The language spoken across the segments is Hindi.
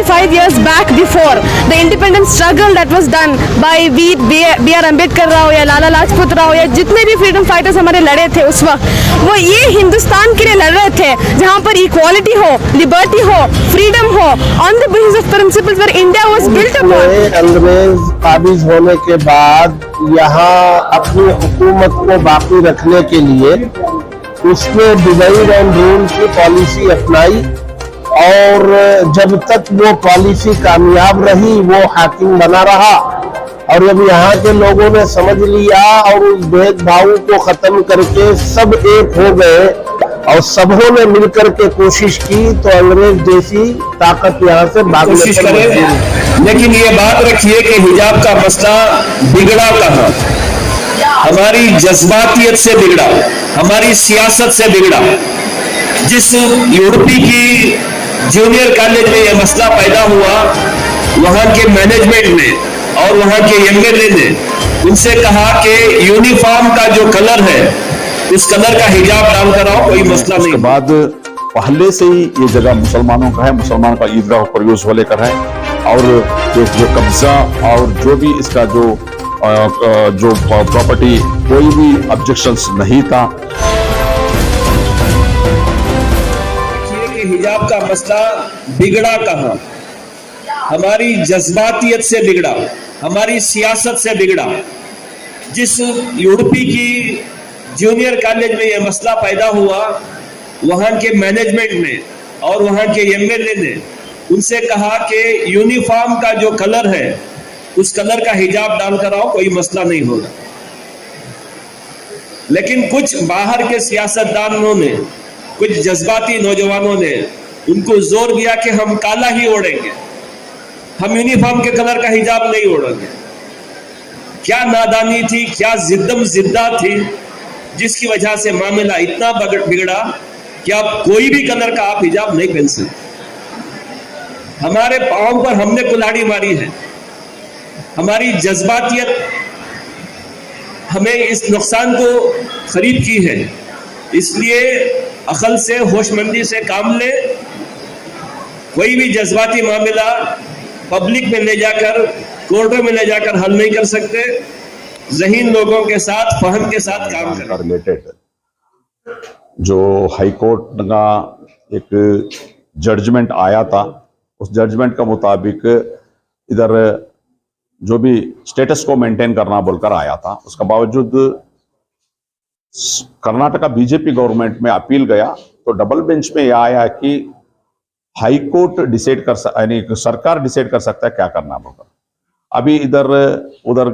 75 years back before the independence struggle that was done by B.R. Ambedkar Rao या लाला लाजपत राव या जितने भी फ्रीडम फाइटर्स हमारे लड़े थे उस वक्त, वो ये हिंदुस्तान के लिए लड़ रहे थे जहाँ पर इक्वालिटी हो, लिबर्टी हो, फ्रीडम हो, on the basis of principles where India was built upon. अंग्रेज काबिज होने के बाद यहाँ अपनी हुकूमत को बाकी रखने के लिए उसने डिवाइड एंड रूल की पॉलिसी अपनाई और जब तक वो पॉलिसी कामयाब रही वो हाकिम बना रहा। और जब यहाँ के लोगों ने समझ लिया और उस भेदभाव को खत्म करके सब एक हो गए और सबों ने मिलकर के कोशिश की तो अंग्रेज जैसी ताकत यहाँ से भागने कोशिश करे। लेकिन ये बात रखिए कि हिजाब का मसला बिगड़ा कहाँ? हमारी जज्बातियत से बिगड़ा, हमारी सियासत से बिगड़ा। जिस यूरोपी की जूनियर कॉलेज में यह मसला पैदा हुआ, वहां के मैनेजमेंट ने और वहां के एमएलए ने उनसे कहा कि यूनिफॉर्म का जो कलर है उस कलर का हिजाब डाल कर आओ, कोई मसला नहीं। बाद पहले से ही ये जगह मुसलमानों का है, मुसलमान का ईदगाह पर यूज हो लेकर है और जो कब्जा और जो भी इसका जो प्रॉपर्टी कोई भी ऑब्जेक्शंस नहीं था। हिजाब का मसला बिगड़ा कहाँ? हमारी जज्बातियत से बिगड़ा, हमारी सियासत से बिगड़ा। जिस यूरोपी की जूनियर कॉलेज में यह मसला पैदा हुआ, वहां के मैनेजमेंट ने और वहां के एमएलए ने उनसे कहा कि यूनिफॉर्म का जो कलर है उस कलर का हिजाब डाल कर आओ, कोई मसला नहीं होगा। लेकिन कुछ बाहर के सियासतदानों ने, कुछ जज्बाती नौजवानों ने उनको जोर दिया कि हम काला ही ओढ़ेंगे, हम यूनिफॉर्म के कलर का हिजाब नहीं ओढ़ेंगे। क्या नादानी थी, क्या जिद्दा थी, जिसकी वजह से मामला इतना बिगड़ा कि अब कोई भी कलर का आप हिजाब नहीं पहन सकते। हमारे पांव पर हमने कुल्हाड़ी मारी है, हमारी जज्बातियत हमें इस नुकसान को खरीद की है। इसलिए अकल से, होशमंदी से काम ले। कोई भी जज्बाती मामला पब्लिक में ले जाकर, कोर्टों में ले जाकर हल नहीं कर सकते। ज़हीन लोगों के साथ, फहम के साथ काम करें। रिलेटेड जो हाई कोर्ट का एक जजमेंट आया था, उस जजमेंट के मुताबिक इधर जो भी स्टेटस को मेंटेन करना बोलकर आया था, उसका बावजूद कर्नाटका बीजेपी गवर्नमेंट में अपील गया तो डबल बेंच में यह आया कि हाई कोर्ट डिसाइड कर यानी सरकार डिसाइड कर सकता है क्या करना होगा। अभी इधर उधर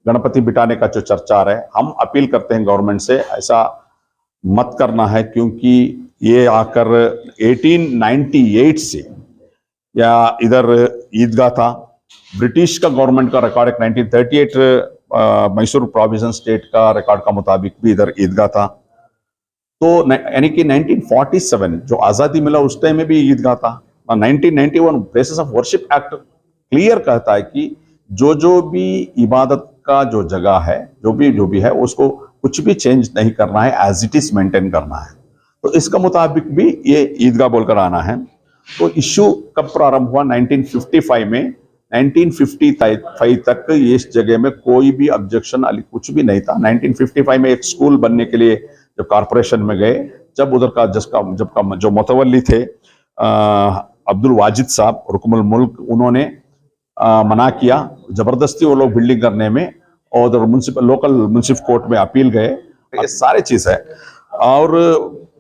गणपति बिठाने का जो चर्चा है, हम अपील करते हैं गवर्नमेंट से ऐसा मत करना है, क्योंकि ये आकर 1898 से या इधर ईदगाह था। ब्रिटिश का गवर्नमेंट का रिकॉर्ड एक 1938 मैसूर प्रोविजन स्टेट का रिकॉर्ड का मुताबिक भी इधर ईदगाह था। तो यानी कि 1947 जो आजादी मिला उस टाइम में भी ईदगाह था। 1991 places of worship act clear कहता है कि जो भी इबादत का जो जगह है, जो भी है, उसको कुछ भी चेंज नहीं करना है, एज इट इज मेंटेन करना है। तो इसका मुताबिक भी ये ईदगाह बोलकर आना है। तो इश्यू कब प्रारंभ हुआ? 1955 में। 1955 तक इस जगह में कोई भी ऑब्जेक्शन कुछ भी नहीं था। 1955 में एक स्कूल बनने के लिए जब कॉर्पोरेशन में गए, जब उधर का जो मुतवल्ली थे अब्दुल वाजिद साहब रुकमुल मुल्क, उन्होंने मना किया जबरदस्ती वो लोग बिल्डिंग करने में, और उधर लोकल म्युनिसिपल कोर्ट में अपील गए। ये सारे चीज है और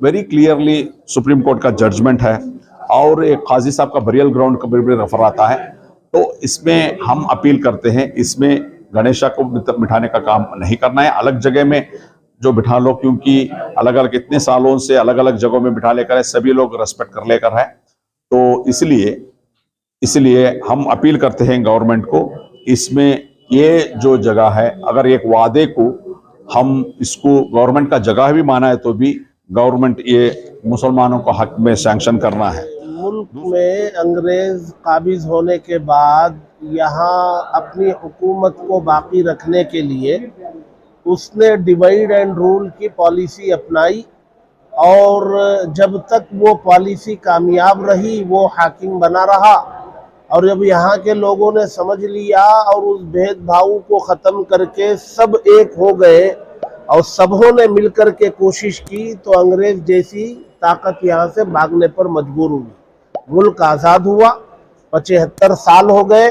वेरी क्लियरली सुप्रीम कोर्ट का जजमेंट है और एक काजी साहब का बरियल ग्राउंड का भी रेफर आता है। तो इसमें हम अपील करते हैं, इसमें गणेशा को बिठाने का काम नहीं करना है। अलग जगह में जो बिठा लो, क्योंकि अलग अलग इतने सालों से अलग अलग जगहों में बिठा लेकर है, सभी लोग रेस्पेक्ट कर लेकर है। तो इसलिए हम अपील करते हैं गवर्नमेंट को, इसमें ये जो जगह है, अगर एक वादे को हम इसको गवर्नमेंट का जगह भी माना है तो भी गवर्नमेंट ये मुसलमानों को हक में सैंक्शन करना है। मुल्क में अंग्रेज काबिज होने के बाद यहाँ अपनी हुकूमत को बाकी रखने के लिए उसने डिवाइड एंड रूल की पॉलिसी अपनाई और जब तक वो पॉलिसी कामयाब रही वो हाकिम बना रहा। और जब यहाँ के लोगों ने समझ लिया और उस भेदभाव को खत्म करके सब एक हो गए और सबों ने मिलकर के कोशिश की, तो अंग्रेज जैसी ताकत यहाँ से भागने पर मजबूर हुई। मुल्क आज़ाद हुआ, 75 साल हो गए।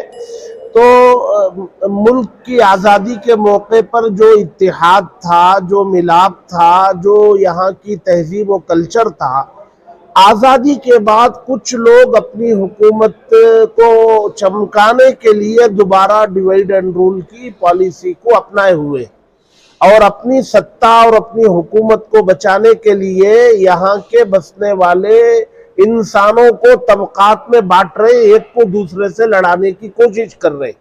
तो मुल्क की आज़ादी के मौके पर जो इत्तेहाद था, जो मिलाप था, जो यहाँ की तहजीब व कल्चर था, आज़ादी के बाद कुछ लोग अपनी हुकूमत को चमकाने के लिए दोबारा डिवाइड एंड रूल की पॉलिसी को अपनाए हुए और अपनी सत्ता और अपनी हुकूमत को बचाने के लिए यहाँ के बसने वाले इंसानों को तबकात में बांट रहे, एक को दूसरे से लड़ाने की कोशिश कर रहे।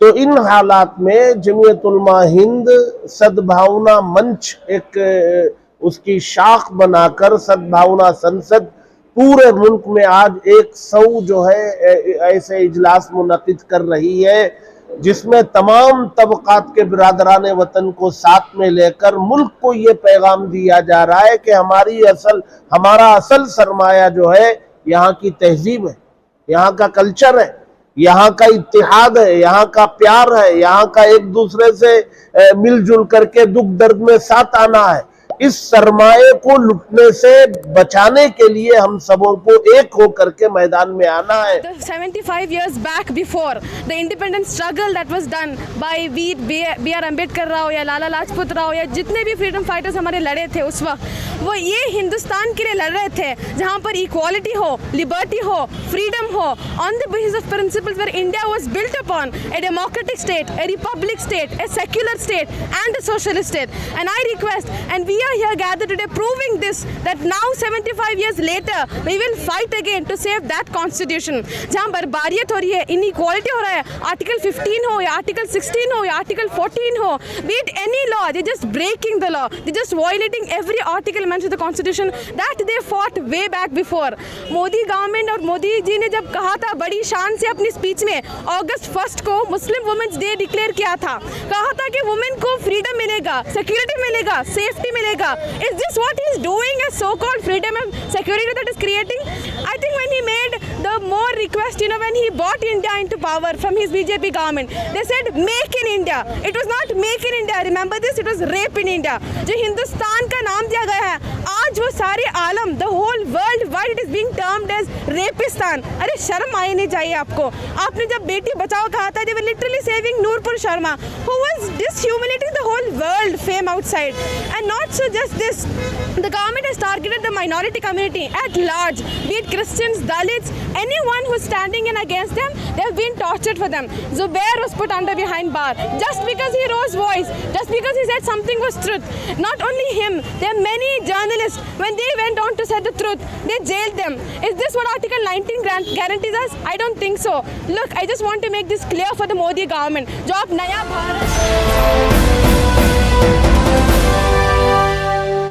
तो इन हालात में जमीयत उलमा हिंद सद्भावना मंच एक उसकी शाख बनाकर सद्भावना संसद पूरे मुल्क में आज 100 जो है ऐसे इजलास मुनक़िद कर रही है, जिसमें तमाम तबकात के बिरादरान वतन को साथ में लेकर मुल्क को ये पैगाम दिया जा रहा है कि हमारा असल सरमाया जो है यहाँ की तहजीब है, यहाँ का कल्चर है, यहाँ का इत्तेहाद है, यहाँ का प्यार है, यहाँ का एक दूसरे से मिलजुल करके दुख दर्द में साथ आना है। इस सरमाए को लुटने से बचाने के लिए हम सबों को एक होकर के मैदान में आना है। 75 years back before the independent struggle that was done by B.R. Ambedkar Rao या लाला लाजपत राव या जितने भी फ्रीडम फाइटर्स हमारे लड़े थे उस वक्त, वो ये हिंदुस्तान के लिए लड़ रहे थे जहाँ पर इक्वालिटी हो, लिबर्टी हो, फ्रीडम हो, on the basis of principles where India was built upon a democratic state, a republic state, a secular state and a socialist state. And I request, and we are here gathered today proving this, that now 75 years later we will fight again to save that constitution जहाँ बर्बारियत हो रही है, इनइक्वालिटी हो रहा है, आर्टिकल 15 हो या आर्टिकल 16 हो या आर्टिकल 14 हो, be it any law, they just breaking the law, they just violating every article mentioned in the constitution that they fought way back before. Modi government और मोदी जी ने जब कहा था बड़ी शान से अपनी स्पीच में, अगस्त 1 को मुस्लिम वुमेन्स डे डिक्लेयर किया था, कहा था कि वुमेन को फ्रीडम मिलेगा, सिक्योरिटी मिलेगा, सेफ्टी मिलेगा। Is this what he is doing, a so-called freedom and security that is creating? I think when he made the more request, when he brought India into power from his BJP government, they said make in India. It was not make in India, remember this, it was rape in India. जो हिंदुस्तान का नाम दिया गया है, आज वो सारे आलम, the whole world wide it is being termed as रेपिस्तान। अरे शर्म आनी नहीं चाहिए आपको। आपने जब बेटी बचाओ कहा था, they were literally saving Nurpur Sharma, who was dishumiliating the whole world fame outside. And not so just this, the government has targeted the minority community at large, be it Christians, Dalits, anyone who's standing in against them, they have been tortured for them. Zubair was put under behind bar just because he rose voice, just because he said something was truth. Not only him, there are many journalists, when they went on to say the truth, they jailed them. Is this what Article 19 guarantees us? I don't think so. Look, I just want to make this clear for the Modi government. जो आप नया भारत